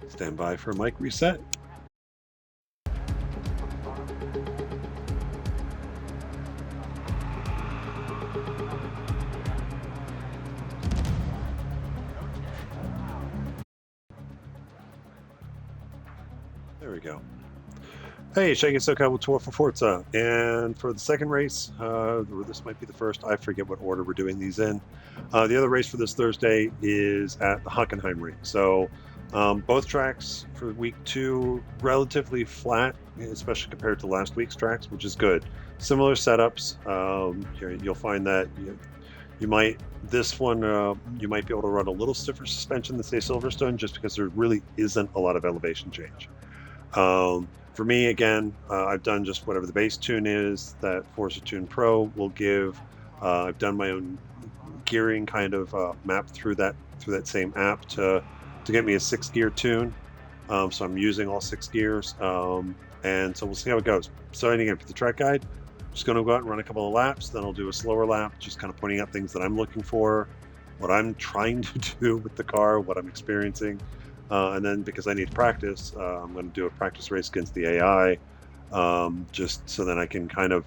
Stand by for mic reset. There we go. Hey, Shaking SoCal Tour for Forza, and for the second race, this might be the first, I forget what order we're doing these in. The other race for this Thursday is at the Hockenheimring. So both tracks for week 2, relatively flat, especially compared to last week's tracks, which is good. Similar setups. You'll find that you might, this one, you might be able to run a little stiffer suspension than say Silverstone, just because there really isn't a lot of elevation change. For me, again, I've done just whatever the base tune is that Forza Tune Pro will give. I've done my own gearing kind of map through that same app to get me a 6-gear tune. So I'm using all 6 gears, and so we'll see how it goes. So again, for the track guide, I'm just going to go out and run a couple of laps. Then I'll do a slower lap, just kind of pointing out things that I'm looking for, what I'm trying to do with the car, what I'm experiencing. And then because I need practice, I'm going to do a practice race against the AI, just so then I can kind of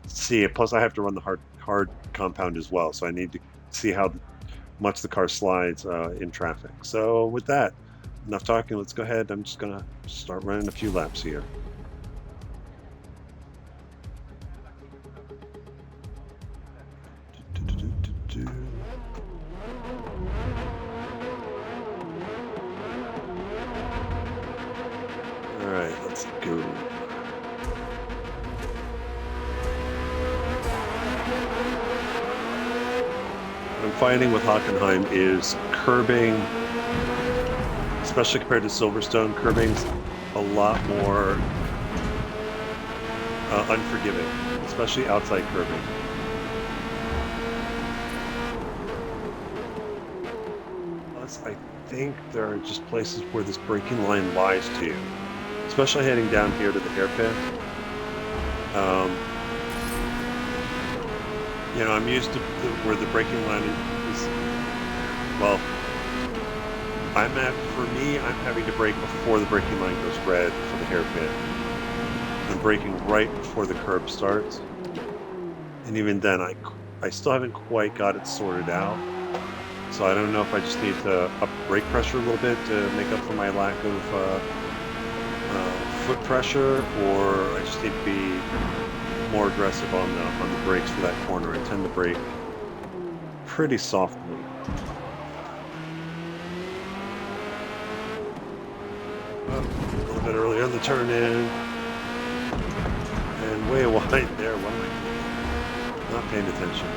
see it. Plus, I have to run the hard compound as well, so I need to see how much the car slides in traffic. So with that, enough talking. Let's go ahead. I'm just going to start running a few laps here. All right, let's go. What I'm finding with Hockenheim is curbing, especially compared to Silverstone, curbing's a lot more unforgiving, especially outside curbing. Plus, I think there are just places where this braking line lies to you, especially heading down here to the hairpin. You know, I'm used to where the braking line is, well, for me, I'm having to brake before the braking line goes red for the hairpin. I'm braking right before the curb starts. And even then, I still haven't quite got it sorted out. So I don't know if I just need to up brake pressure a little bit to make up for my lack of foot pressure, or I just need to be more aggressive on the brakes for that corner. I tend to brake pretty softly. A little bit earlier on the turn in, and way wide there. What am I doing? Not paying attention.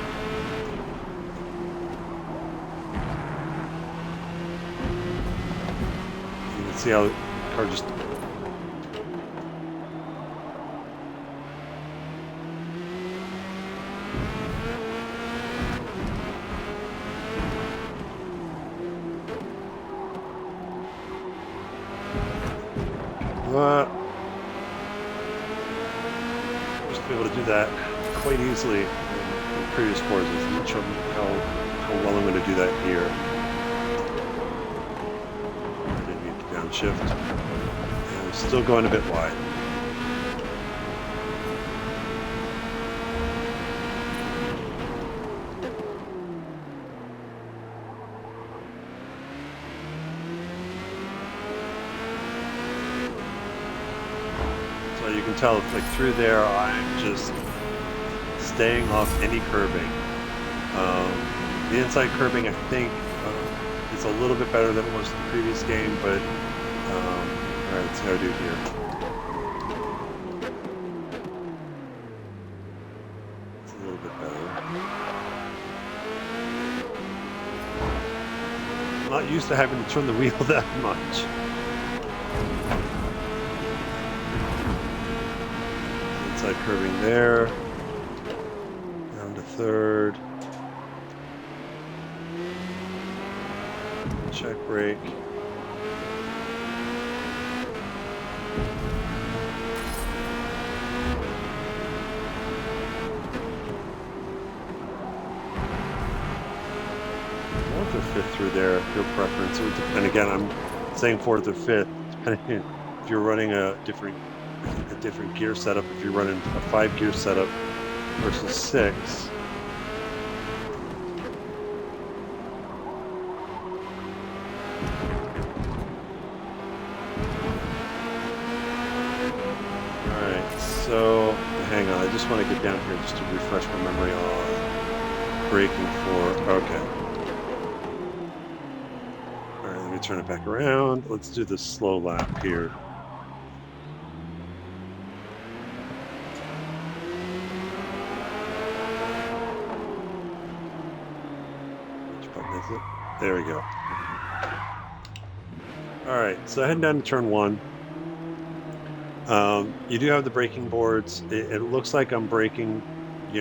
You can see how the car just used to be able to do that quite easily in previous Forzas. I'm not sure how well I'm going to do that here. I didn't need to downshift. And I'm still going a bit wide. So you can tell, like through there, I'm just staying off any curbing. The inside curbing, I think, is a little bit better than it was in the previous game, but all right, let's see how I do here. It's a little bit better. I'm not used to having to turn the wheel that much. Inside curving there, down to third, check brake, fourth or fifth through there, your preference. And again, saying fourth or fifth, depending if you're running a different gear setup, if you're running a 5-gear setup versus 6. Alright, so hang on, I just want to get down here just to refresh my memory on braking for, okay. Alright, let me turn it back around. Let's do this slow lap here. Which button is it? There we go. Alright, so heading down to turn 1. You do have the braking boards. It looks like I'm braking,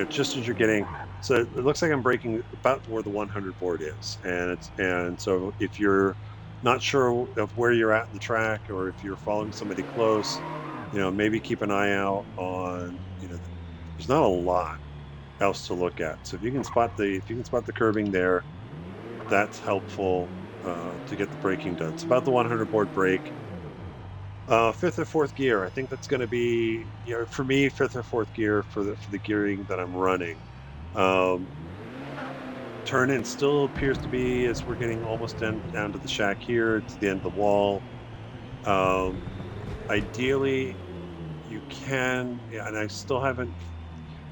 just as you're getting. So it looks like I'm braking about where the 100 board is, and so if you're not sure of where you're at in the track, or if you're following somebody close, maybe keep an eye out on. There's not a lot else to look at. So if you can spot the curbing there, that's helpful to get the braking done. It's about the 100 board brake. 5th or 4th gear. I think that's going to be, for me, 5th or 4th gear for the gearing that I'm running. Turn in still appears to be, as we're getting almost down to the shack here, to the end of the wall. Ideally, you can, and I still haven't.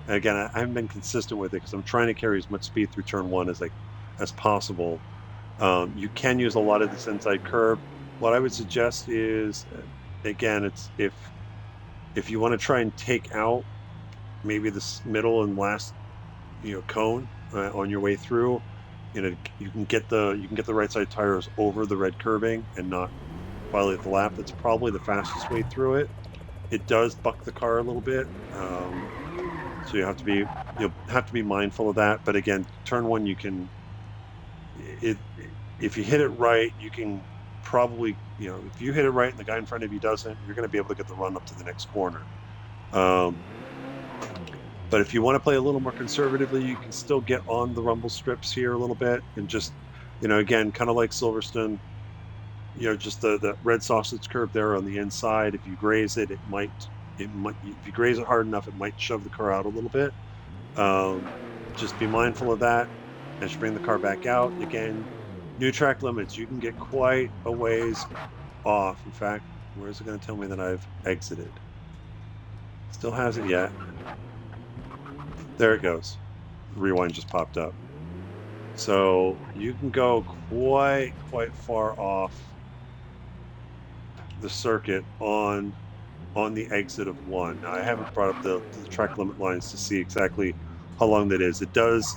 Again, I haven't been consistent with it because I'm trying to carry as much speed through turn 1 as possible. You can use a lot of this inside curb. What I would suggest is, again, it's if you want to try and take out maybe this middle and last cone on your way through, you can get the right side tires over the red curbing and not violate the lap. That's probably the fastest way through it. It does buck the car a little bit, so you have to be mindful of that. But again, turn 1, you can if you hit it right, you can probably, if you hit it right and the guy in front of you doesn't, you're going to be able to get the run up to the next corner. But if you want to play a little more conservatively, you can still get on the rumble strips here a little bit and just, again, kind of like Silverstone, just the red sausage curve there on the inside. If you graze it, it might, if you graze it hard enough, it might shove the car out a little bit. Just be mindful of that as you bring the car back out. Again, new track limits, you can get quite a ways off. In fact, where is it going to tell me that I've exited? Still hasn't yet. There it goes. Rewind just popped up. So you can go quite far off the circuit on the exit of 1. Now, I haven't brought up the track limit lines to see exactly how long that is. It does,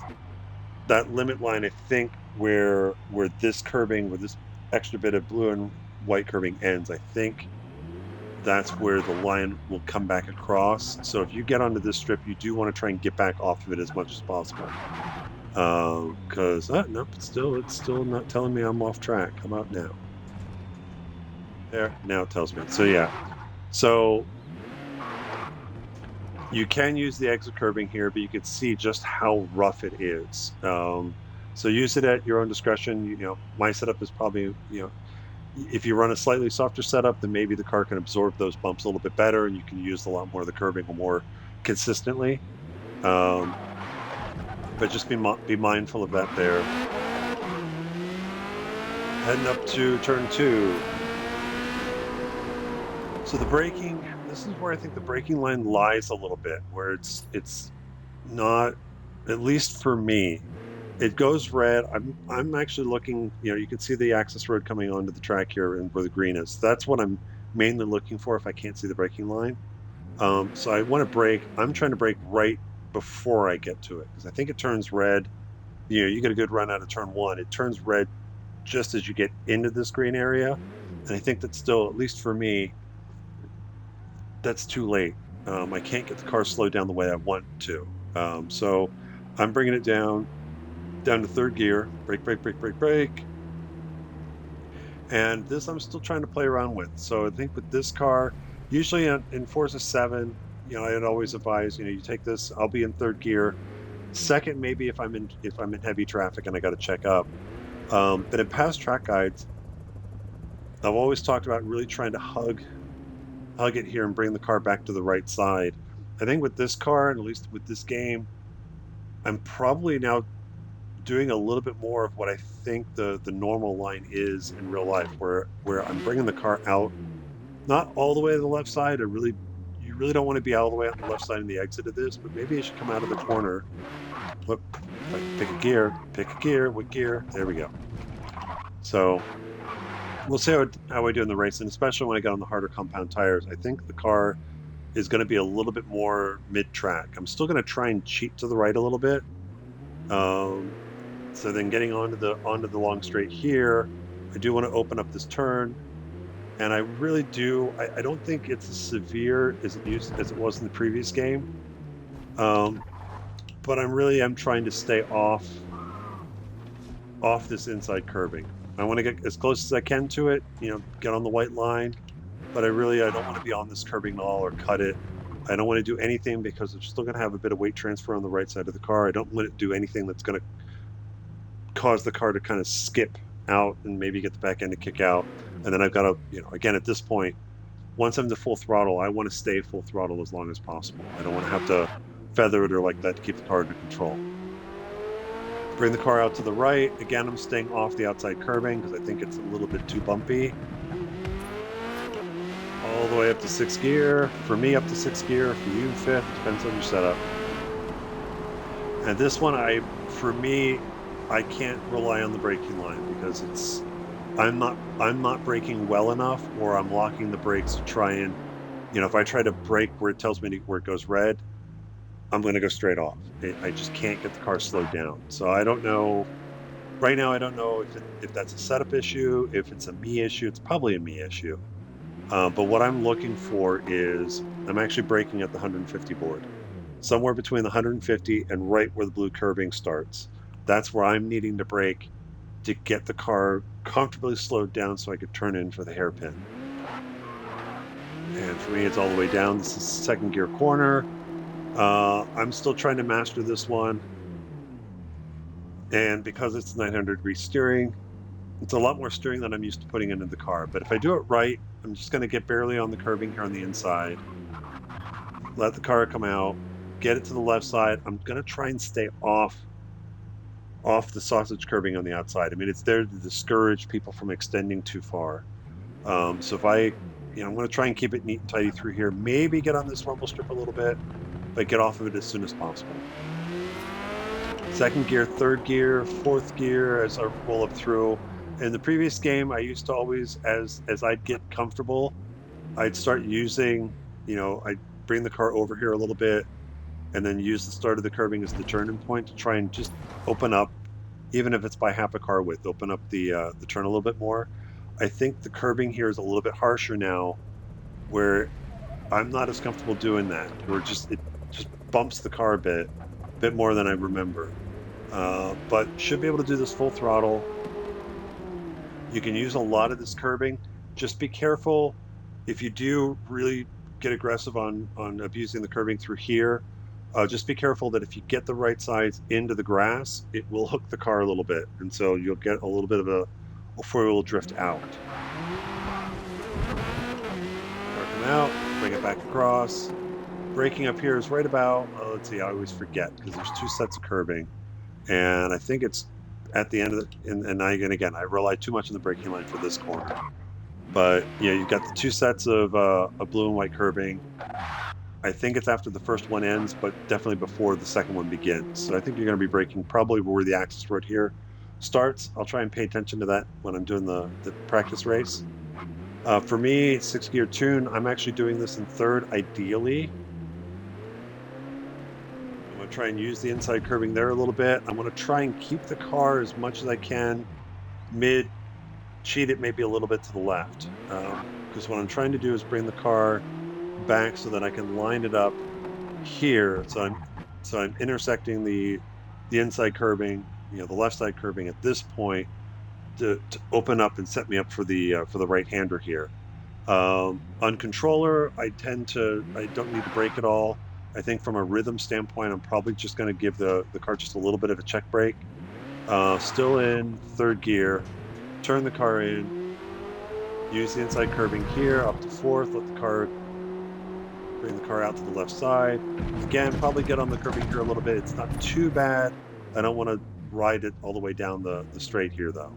that limit line, I think, where this curbing, where this extra bit of blue and white curbing ends, I think that's where the line will come back across. So if you get onto this strip, you do want to try and get back off of it as much as possible. Because nope, it's still not telling me I'm off track. How about now? There, now it tells me. So yeah, so you can use the exit curbing here, but you can see just how rough it is. So use it at your own discretion. My setup is probably, if you run a slightly softer setup, then maybe the car can absorb those bumps a little bit better, and you can use a lot more of the curbing more consistently. But just be mindful of that there. Heading up to turn 2. So the braking, this is where I think the braking line lies a little bit, where it's not, at least for me, it goes red. I'm actually looking, you can see the access road coming onto the track here and where the green is. That's what I'm mainly looking for if I can't see the braking line. So I want to brake. I'm trying to brake right before I get to it, because I think it turns red. You get a good run out of turn 1. It turns red just as you get into this green area. And I think that's still, at least for me, that's too late. I can't get the car slowed down the way I want to. So I'm bringing it down to 3rd gear, brake. And this I'm still trying to play around with. So I think with this car, usually in Forza 7, I'd always advise, you take this, I'll be in 3rd gear. 2nd, maybe if I'm in heavy traffic and I got to check up. But in past track guides, I've always talked about really trying to hug it here and bring the car back to the right side. I think with this car, and at least with this game, I'm probably now doing a little bit more of what I think the normal line is in real life, where I'm bringing the car out, not all the way to the left side. You really don't want to be all the way out on the left side in the exit of this, but maybe as you come out of the corner, look, if I can pick a gear, what gear? There we go. So we'll see how I do in the race, and especially when I get on the harder compound tires. I think the car is going to be a little bit more mid-track. I'm still going to try and cheat to the right a little bit. So then getting onto the long straight here, I do want to open up this turn, and I really do. I don't think it's as severe as it was in the previous game, but I'm trying to stay off this inside curbing. I want to get as close as I can to it, get on the white line, but I don't want to be on this curbing at all or cut it. I don't want to do anything because it's still going to have a bit of weight transfer on the right side of the car. I don't want to do anything that's going to cause the car to kind of skip out and maybe get the back end to kick out. And then I've got to, again, at this point, once I'm to full throttle, I want to stay full throttle as long as possible. I don't want to have to feather it or like that to keep the car under control. Bring the car out to the right. Again, I'm staying off the outside curbing because I think it's a little bit too bumpy. All the way up to 6th gear. For me, up to 6th gear. For you, 5th. Depends on your setup. And this one, for me, I can't rely on the braking line because I'm not braking well enough, or I'm locking the brakes to try and, if I try to brake where it tells me where it goes red, I'm going to go straight off. I just can't get the car slowed down. So I don't know. Right now, I don't know if that's a setup issue, if it's a me issue. It's probably a me issue. But what I'm looking for is I'm actually braking at the 150 board, somewhere between the 150 and right where the blue curving starts. That's where I'm needing to brake to get the car comfortably slowed down so I could turn in for the hairpin. And for me, it's all the way down. This is 2nd gear corner. I'm still trying to master this one. And because it's 900-degree steering, it's a lot more steering than I'm used to putting into the car. But if I do it right, I'm just going to get barely on the curbing here on the inside. Let the car come out. Get it to the left side. I'm going to try and stay off the sausage curbing on the outside. I mean, it's there to discourage people from extending too far. So if I'm going to try and keep it neat and tidy through here. Maybe get on this rumble strip a little bit, but get off of it as soon as possible. 2nd gear, 3rd gear, 4th gear as I roll up through. In the previous game, I used to always, as I'd get comfortable, I'd start using, I'd bring the car over here a little bit and then use the start of the curbing as the turning point to try and just open up, even if it's by half a car width, open up the turn a little bit more. I think the curbing here is a little bit harsher now, where I'm not as comfortable doing that, where it just bumps the car a bit more than I remember. But should be able to do this full throttle. You can use a lot of this curbing. Just be careful if you do really get aggressive on abusing the curbing through here. Just be careful that if you get the right sides into the grass, it will hook the car a little bit, and so you'll get a little bit of a four-wheel drift out. Car come out, bring it back across. Braking up here is right about, let's see, I always forget because there's 2 sets of curbing, and I think it's at the end of it. And again, I rely too much on the braking line for this corner. But you've got the 2 sets of blue and white curbing. I think it's after the first one ends, but definitely before the second one begins. So I think you're going to be braking probably where the access road here starts. I'll try and pay attention to that when I'm doing the practice race. For me, 6th gear tune, I'm actually doing this in 3rd, ideally. I'm going to try and use the inside curbing there a little bit. I'm going to try and keep the car as much as I can mid, cheat it maybe a little bit to the left. Because what I'm trying to do is bring the car back so that I can line it up here. So I'm intersecting the inside curbing, the left side curbing at this point to open up and set me up for the right-hander here. On controller, I don't need to brake at all. I think from a rhythm standpoint, I'm probably just going to give the car just a little bit of a check brake. Still in 3rd gear, turn the car in, use the inside curbing here up to fourth, let the car, bring the car out to the left side. Again, probably get on the curbing here a little bit. It's not too bad. I don't want to ride it all the way down the straight here though.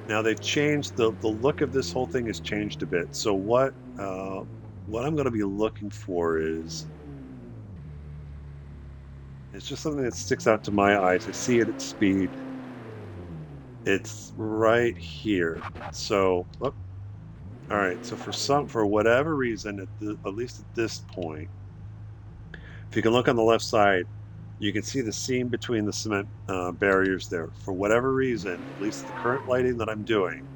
Now they've changed, the look of this whole thing has changed a bit. So what I'm going to be looking for is, it's just something that sticks out to my eyes. I see it at speed. It's right here. So, whoop. All right. So for whatever reason, at least at this point, if you can look on the left side, you can see the seam between the cement barriers there. For whatever reason, at least the current lighting that I'm doing,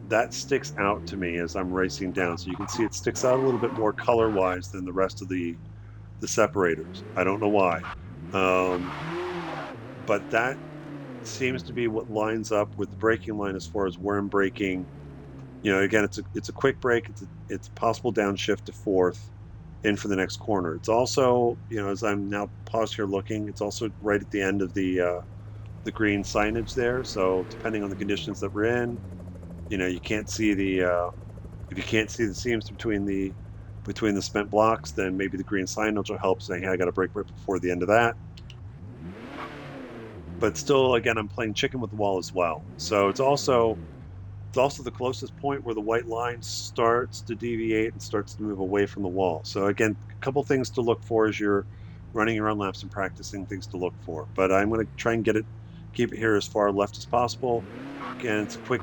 that sticks out to me as I'm racing down. So you can see it sticks out a little bit more color-wise than the rest of the separators. I don't know why. But that seems to be what lines up with the braking line as far as where I'm braking. You know, again, it's a quick brake. It's possible downshift to fourth in for the next corner. It's also, you know, as I'm now paused here looking, it's also right at the end of the green signage there. So depending on the conditions that we're in, you know, you can't see the if you can't see the seams between the cement blocks, then maybe the green signage will help, saying, hey, I got to brake right before the end of that. But still, again, I'm playing chicken with the wall as well. So it's also the closest point where the white line starts to deviate and starts to move away from the wall. So again, a couple things to look for as you're running your own laps and practicing, things to look for. But I'm going to try and keep it here as far left as possible. Again, it's a quick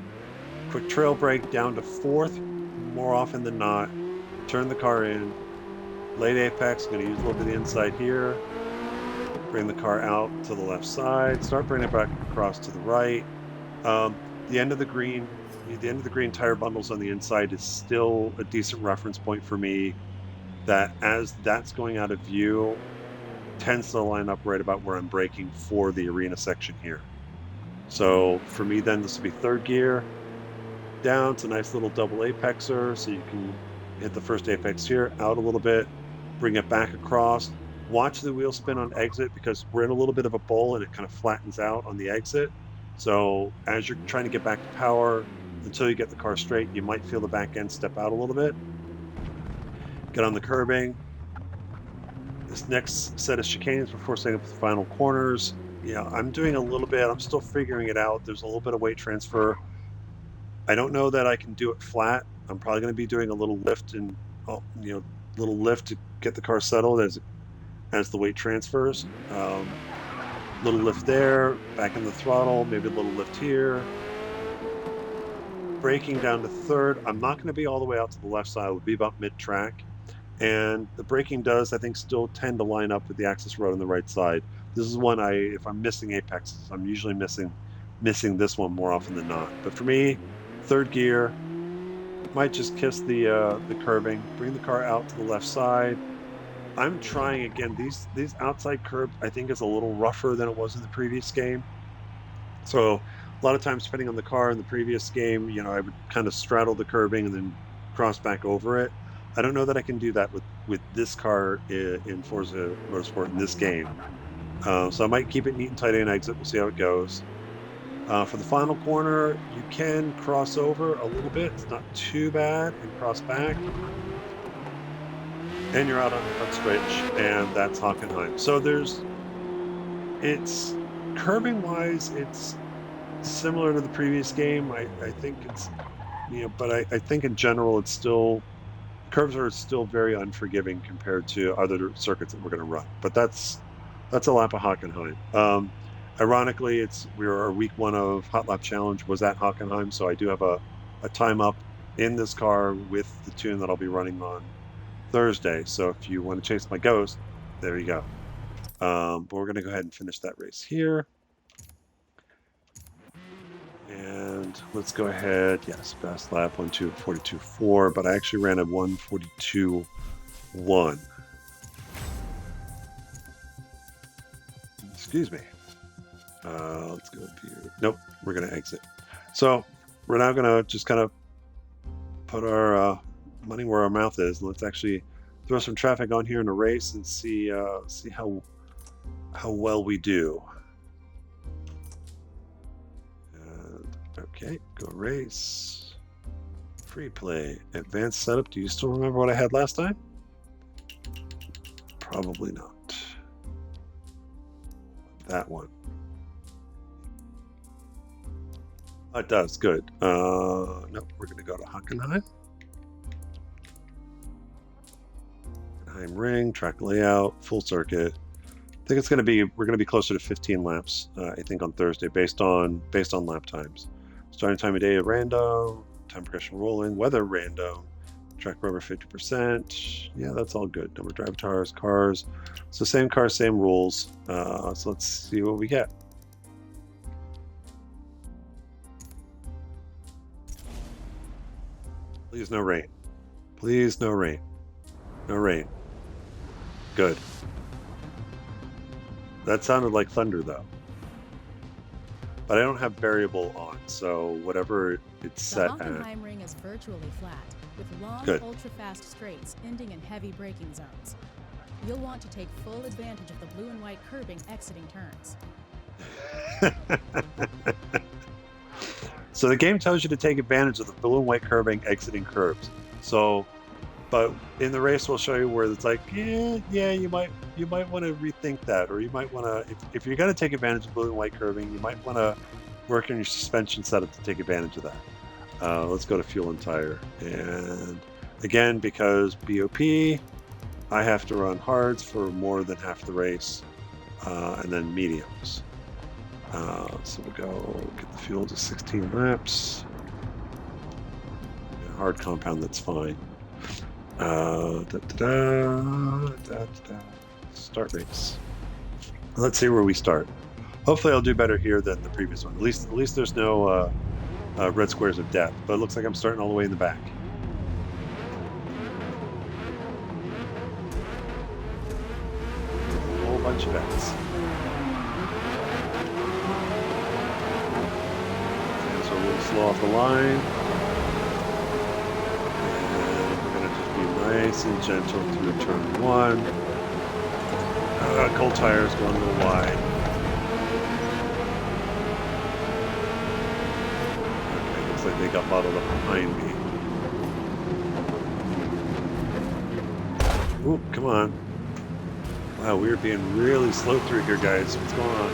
trail brake down to fourth more often than not. Turn the car in, late apex. I'm going to use a little bit of the inside here. Bring the car out to the left side. Start bringing it back across to the right. The end of the green tire bundles on the inside is still a decent reference point for me. That as that's going out of view, tends to line up right about where I'm braking for the arena section here. So for me, then this will be third gear down. It's a nice little double apexer, so you can hit the first apex here, out a little bit, bring it back across. Watch the wheel spin on exit because we're in a little bit of a bowl and it kind of flattens out on the exit. So as you're trying to get back to power, until you get the car straight, you might feel the back end step out a little bit. Get on the curbing. This next set of chicanes before setting up the final corners. Yeah, I'm doing a little bit. I'm still figuring it out. There's a little bit of weight transfer. I don't know that I can do it flat. I'm probably going to be doing a little lift and little lift to get the car settled as the weight transfers. Little lift there, back in the throttle, maybe a little lift here. Braking down to third. I'm not going to be all the way out to the left side. It'll be about mid-track. And the braking does, I think, still tend to line up with the access road on the right side. This is one if I'm missing apexes, I'm usually missing this one more often than not. But for me, third gear, might just kiss the curbing, bring the car out to the left side. I'm trying again. These outside curb, I think, is a little rougher than it was in the previous game. So a lot of times, depending on the car in the previous game, you know, I would kind of straddle the curbing and then cross back over it. I don't know that I can do that with this car in Forza Motorsport in this game. So I might keep it neat and tight in exit. We'll see how it goes. For the final corner, you can cross over a little bit. It's not too bad, and cross back. And you're out on the front stretch, and that's Hockenheim. So it's curbing wise, it's similar to the previous game. I think it's, but I think in general, curves are still very unforgiving compared to other circuits that we're going to run. But that's a lap of Hockenheim. Ironically, our week one of Hot Lap Challenge was at Hockenheim, so I do have a time up in this car with the tune that I'll be running on Thursday. So if you want to chase my ghost, there you go. But we're going to go ahead and finish that race here. And let's go ahead. Yes, fast lap 1:42.4, but I actually ran a 1:42.1. Excuse me. Let's go up here. Nope, we're going to exit. So we're now going to just kind of put our money where our mouth is. Let's actually throw some traffic on here in a race and see how well we do. Okay, go race. Free play. Advanced setup. Do you still remember what I had last time? Probably not. That one. Oh, it does. Good. Nope, we're going to go to Hockenheim. Hockenheimring, track layout, full circuit. I think it's going to be, we're going to be closer to 15 laps, I think, on Thursday, based on lap times. Starting time of day at random, time progression rolling, weather random, track rubber 50%. Yeah, that's all good. Number of driver tires, cars. So same cars, same rules. So let's see what we get. Please no rain. Please no rain. No rain. Good. That sounded like thunder, though. But I don't have variable on, so whatever it's set at. The Hockenheimring is virtually flat, with long, ultra-fast straights ending in heavy braking zones. You'll want to take full advantage of the blue and white curbing exiting turns. So the game tells you to take advantage of the blue and white curbing exiting curbs. So, but in the race, we'll show you where it's like, yeah, you might want to rethink that, or you might want to, if you're going to take advantage of blue and white curbing, you might want to work on your suspension setup to take advantage of that. Let's go to fuel and tire, and again, because BOP, I have to run hards for more than half the race, and then mediums. So we'll go get the fuel to 16 laps. Yeah, hard compound, that's fine. Start race. Let's see where we start. Hopefully I'll do better here than the previous one. At least there's no red squares of death, but it looks like I'm starting all the way in the back. A whole bunch of X. So a little slow off the line. Nice and gentle through turn one. Cold tires going a little wide. Okay, looks like they got bottled up behind me. Ooh, come on. Wow, we are being really slow through here, guys. What's going on?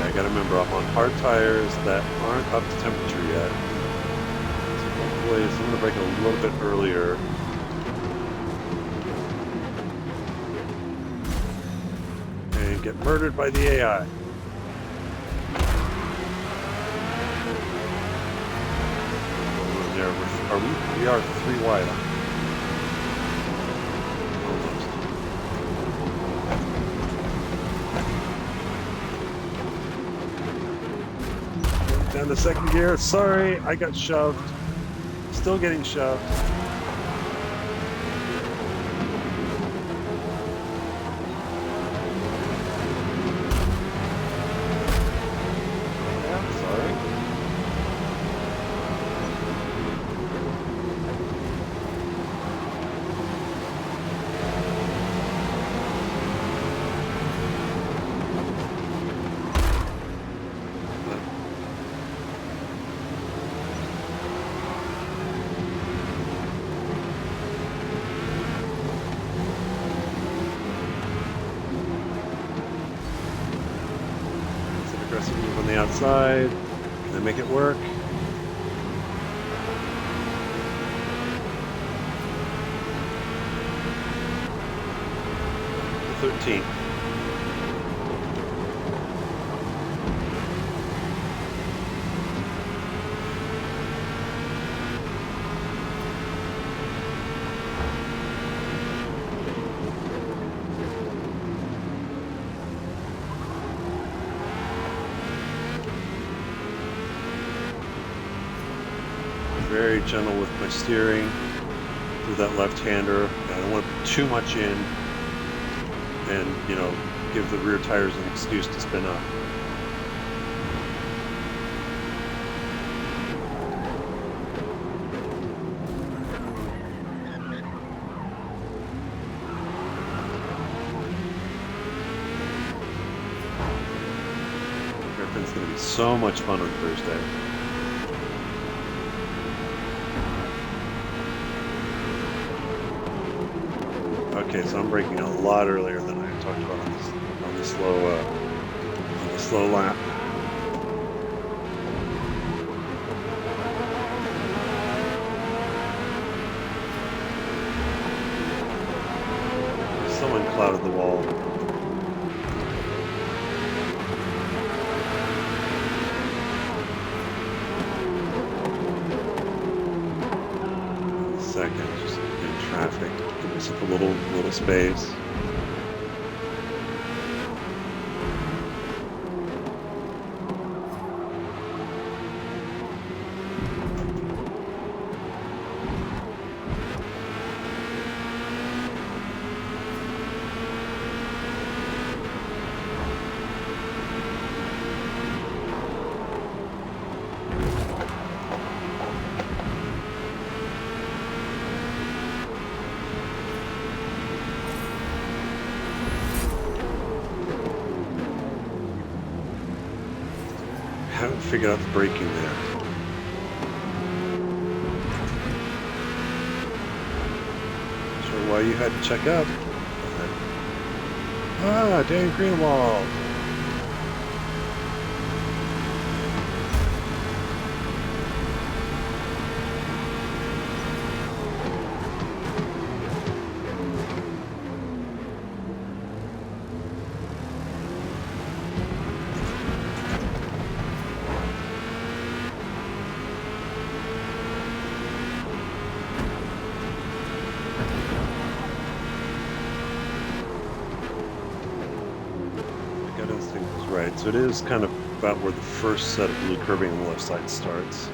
I gotta remember, I'm on hard tires that aren't up to temperature yet. So hopefully, I'm gonna brake a little bit earlier. And get murdered by the AI. We are 3 wide on. Down to second gear. Sorry, I got shoved. Still getting shoved. Yeah, sorry. Move on the outside. Can I make it work? 13. Very gentle with my steering through that left-hander. I don't want to put too much in and, you know, give the rear tires an excuse to spin up. so much fun on Thursday. Okay, so I'm braking a lot earlier than I talked about on the slow lap. Someone clouded the wall. Second, just in traffic. Give myself a little space. Haven't figured out the braking there. Not sure why you had to check up. Ah, Dan Greenwald. Right, so it is kind of about where the first set of blue curbing on the left side starts.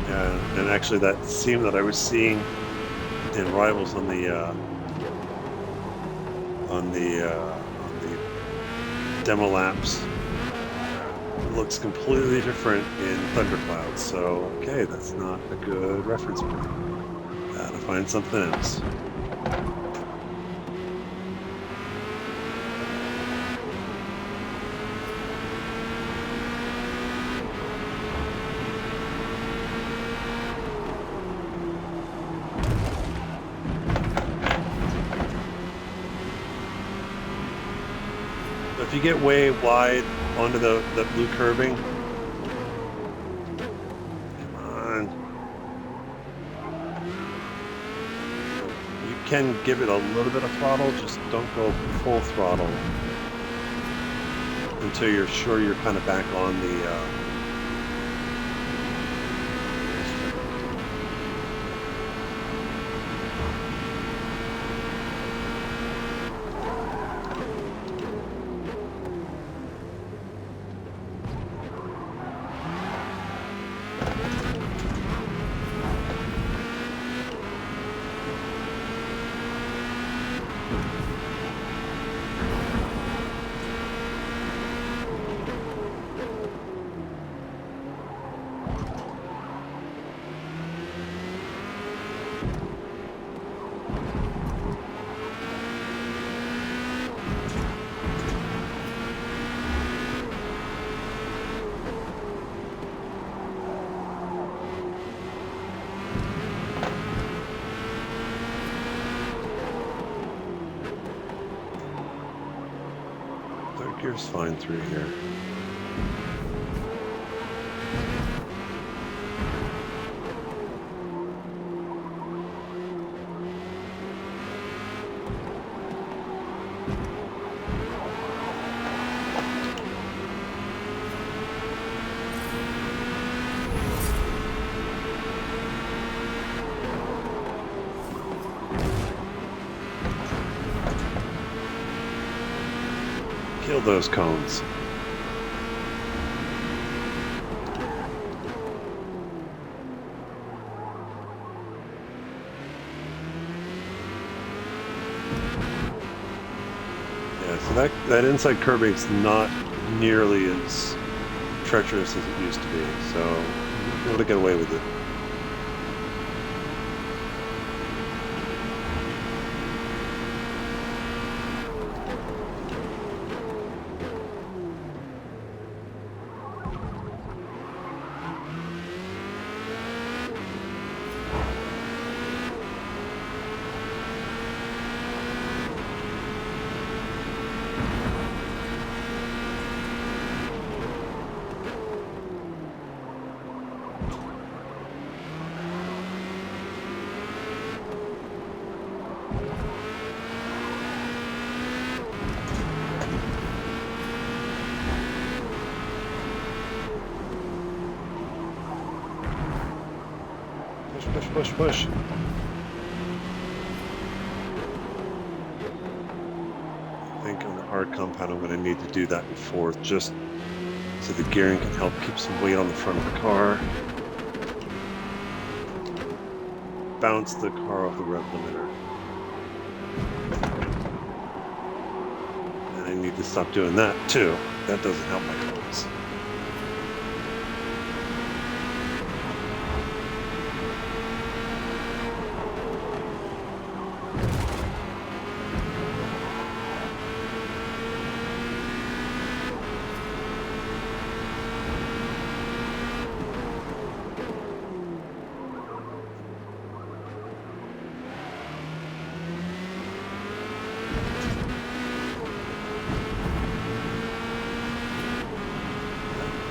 Yeah, and actually that seam that I was seeing in Rivals on the demo laps looks completely different in Thundercloud, so okay, that's not a good reference point. Gotta find something else. If you get way wide onto the blue curbing, come on. You can give it a little bit of throttle, just don't go full throttle until you're sure you're kind of back on the gear's fine through here. Kill those cones. Yeah, so that inside curbing's not nearly as treacherous as it used to be. So be able to get away with it. Push, push. I think on the hard compound I'm going to need to do that in fourth, just so the gearing can help keep some weight on the front of the car. Bounce the car off the rev limiter. And I need to stop doing that too. That doesn't help my cars.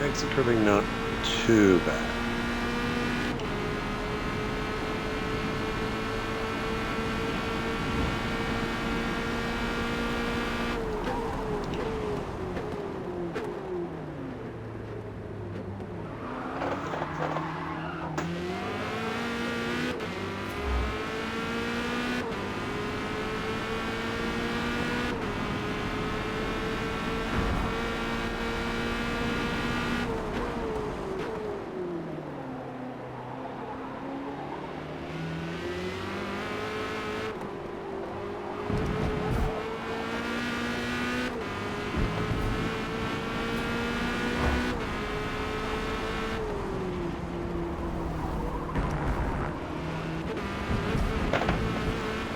Exit curving not too bad.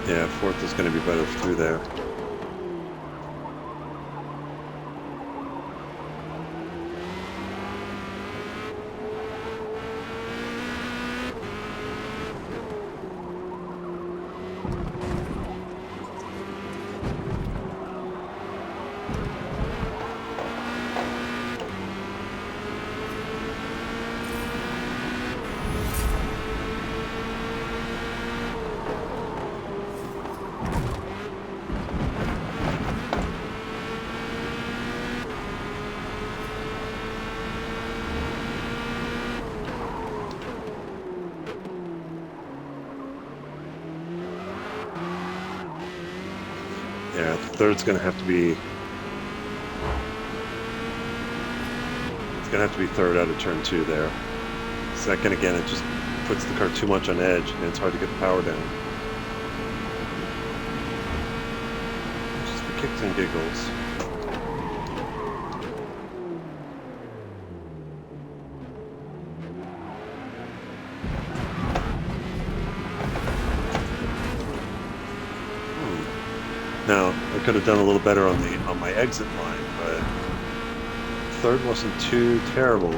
Yeah, fourth is going to be better through there. Yeah, the third's going to have to be... It's going to have to be third out of turn 2 there. Second, again, it just puts the car too much on edge, and it's hard to get the power down. Just for kicks and giggles. Now, I could have done a little better on my exit line, but third wasn't too terrible.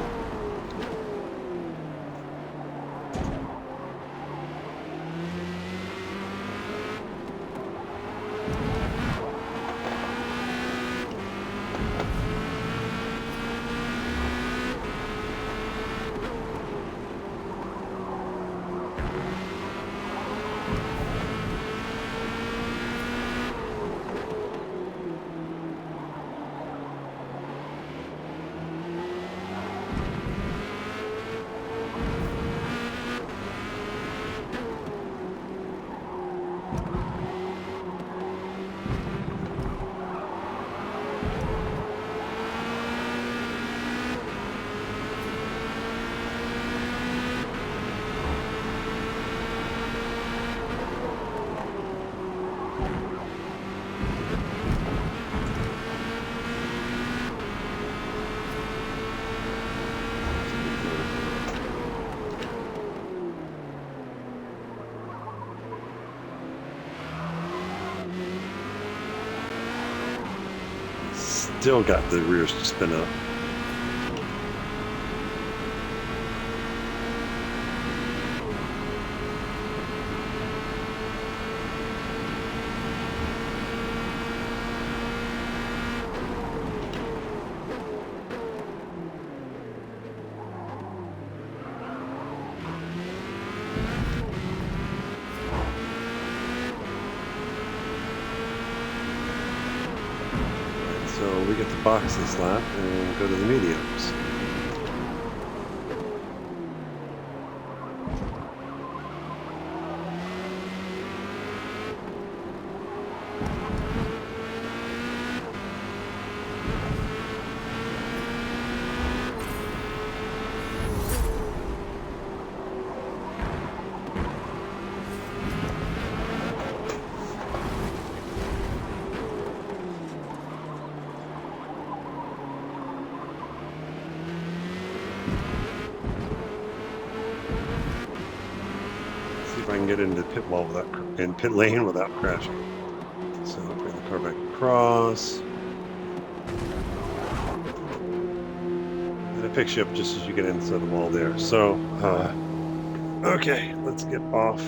still got the rears to spin up. So we get to box this lap and go to the mediums. If I can get into pit wall in pit lane without crashing. So bring the car back across. And it picks you up just as you get inside the wall there. So, okay, let's get off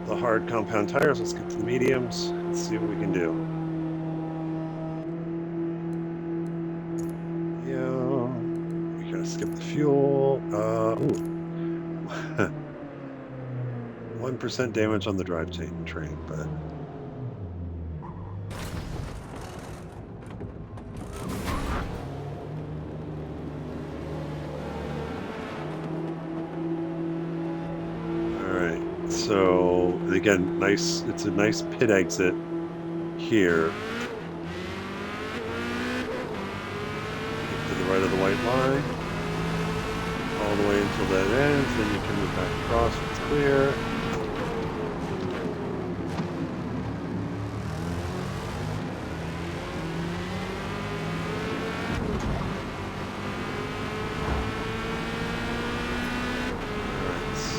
the hard compound tires. Let's get to the mediums and see what we can do. Yeah, we gotta skip the fuel. 1% damage on the drivetrain train, but all right. So again, nice. It's a nice pit exit here. Get to the right of the white line, all the way until that ends. Then you can move back across. It's clear.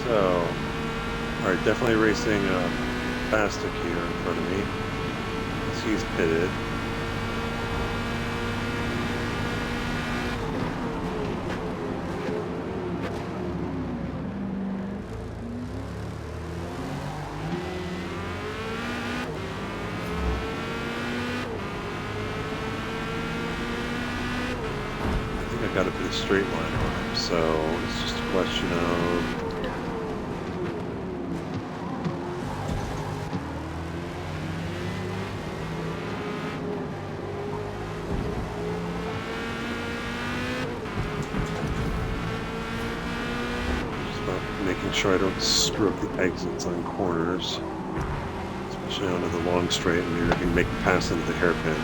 So, alright, definitely racing Bastic here in front of me, as he's pitted. I think I've got to put a straight line on him, so it's just a question of making sure I don't screw up the exits on corners, especially onto the long straight, and maybe I can make a pass into the hairpin.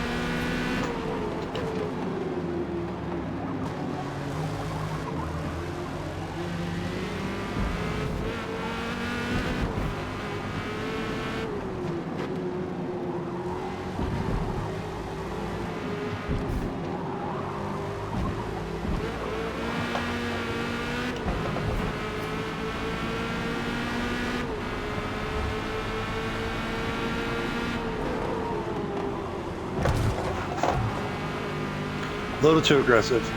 A little too aggressive.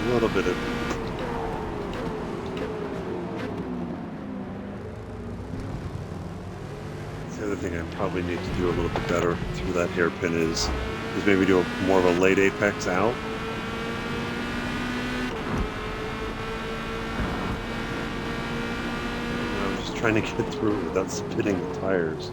A little bit of the other thing I probably need to do a little bit better through that hairpin is maybe do more of a late apex out. I'm just trying to get through it without spinning the tires.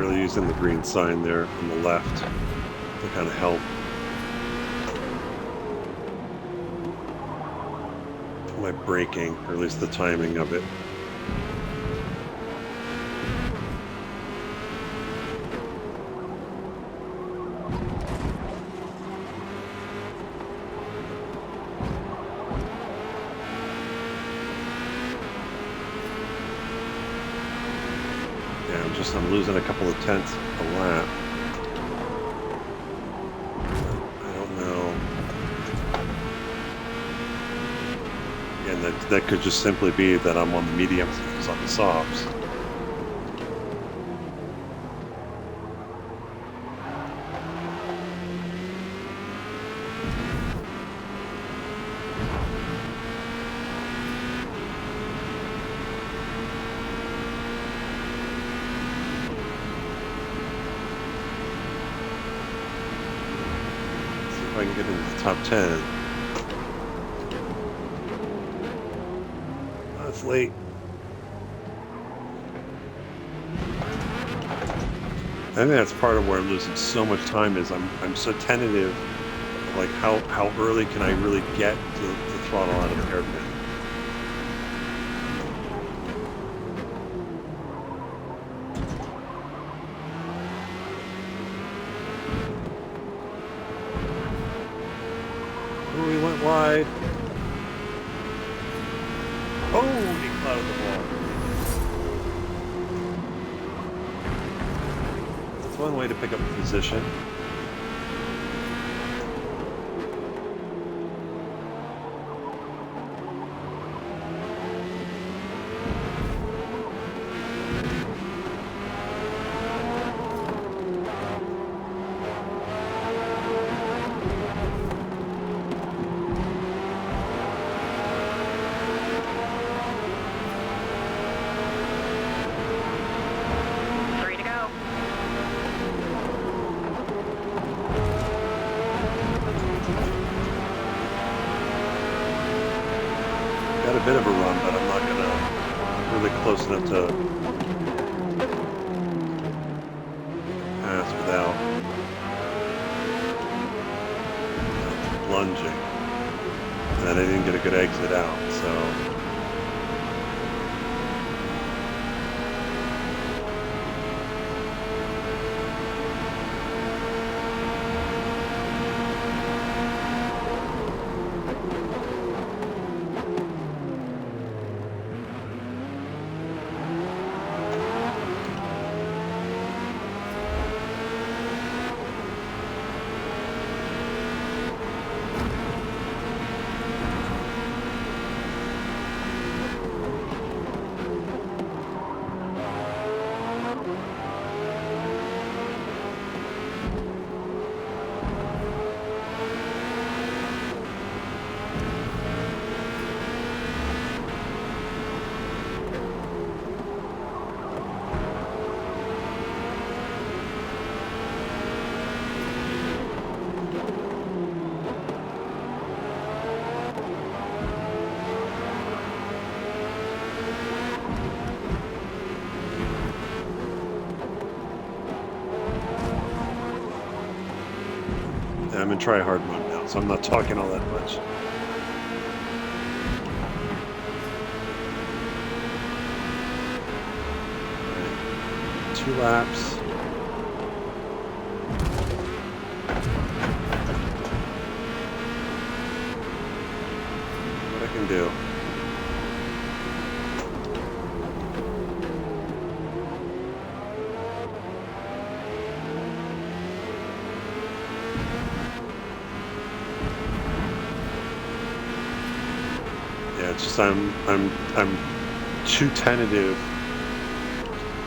really using the green sign there on the left to kind of help my braking, or at least the timing of it. I'm losing a couple of tenths a lap. I don't know. Again, that could just simply be that I'm on the mediums and he's on the softs. I can get into the top 10. Oh, it's late. I think that's part of where I'm losing so much time is I'm so tentative, like how early can I really get the throttle out of the hairpin. Wide. Oh, he clouded the ball. That's one way to pick up the position. A bit of a run, but I'm not gonna really close enough to pass without lunging. And I didn't get a good exit out, so. I'm in try-hard mode now, so I'm not talking all that much. Right. 2 laps. What I can do. It's just I'm too tentative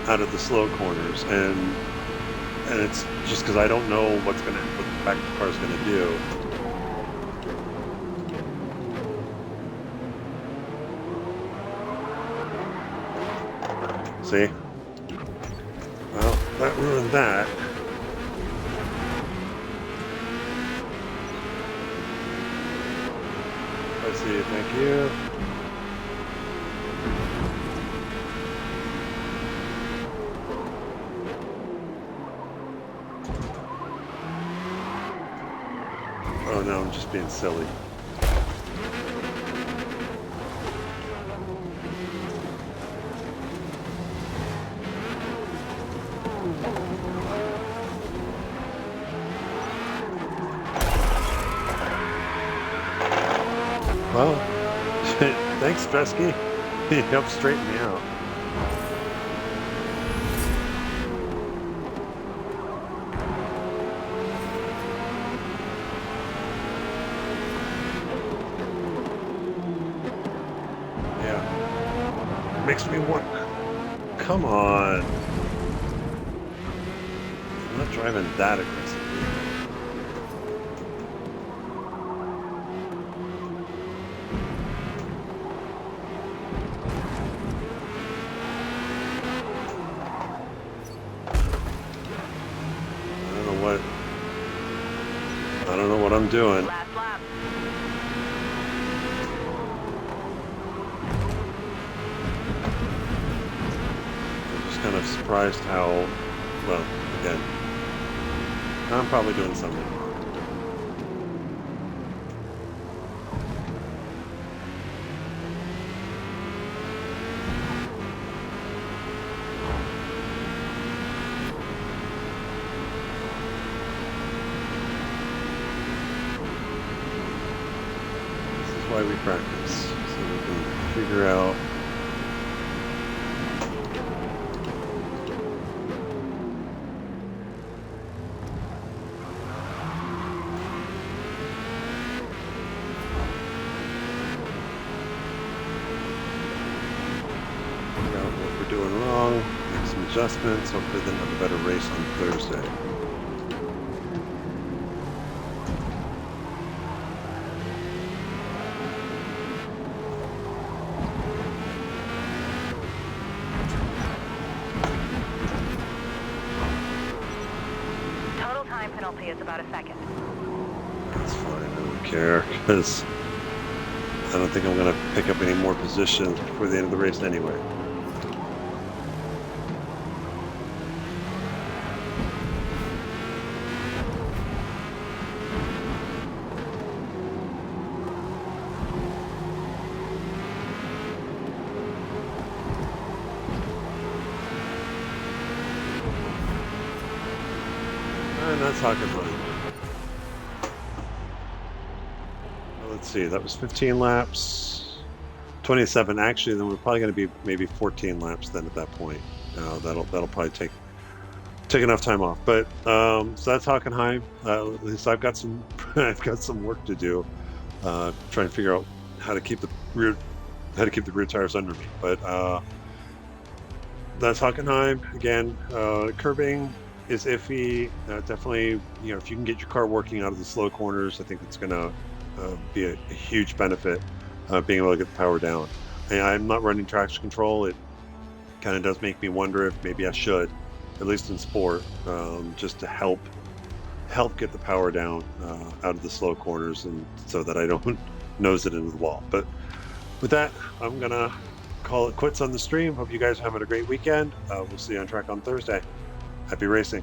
out of the slow corners, and it's just because I don't know what the back of the car is gonna do. See? Well, that ruined that. I see. Thank you. Oh no, I'm just being silly. Well, thanks, Dresky. He helped straighten me out. Yeah. Makes me want... Come on. I'm not driving that aggressively. I don't know what I'm doing. Last lap. I'm just kind of surprised how, well, again, I'm probably doing something wrong. Why we practice, so we can figure out what we're doing wrong, make some adjustments, hopefully then have a better race on Thursday. Penalty is about a second. That's fine, I don't care, because I don't think I'm going to pick up any more positions before the end of the race anyway. And that's Hockenheimring. Well, let's see, that was 15 laps, 27. Actually, then we're probably going to be maybe 14 laps then at that point. That'll probably take enough time off. But so that's Hockenheim. At least I've got some work to do. Trying to figure out how to keep the rear tires under me. But that's Hockenheim again. Curbing is iffy. Definitely, if you can get your car working out of the slow corners, I think it's going to be a huge benefit. Being able to get the power down. I'm not running traction control. It kind of does make me wonder if maybe I should, at least in sport, just to help get the power down out of the slow corners, and so that I don't nose it into the wall. But with that, I'm gonna call it quits on the stream. Hope you guys are having a great weekend. We'll see you on track on Thursday. Happy racing.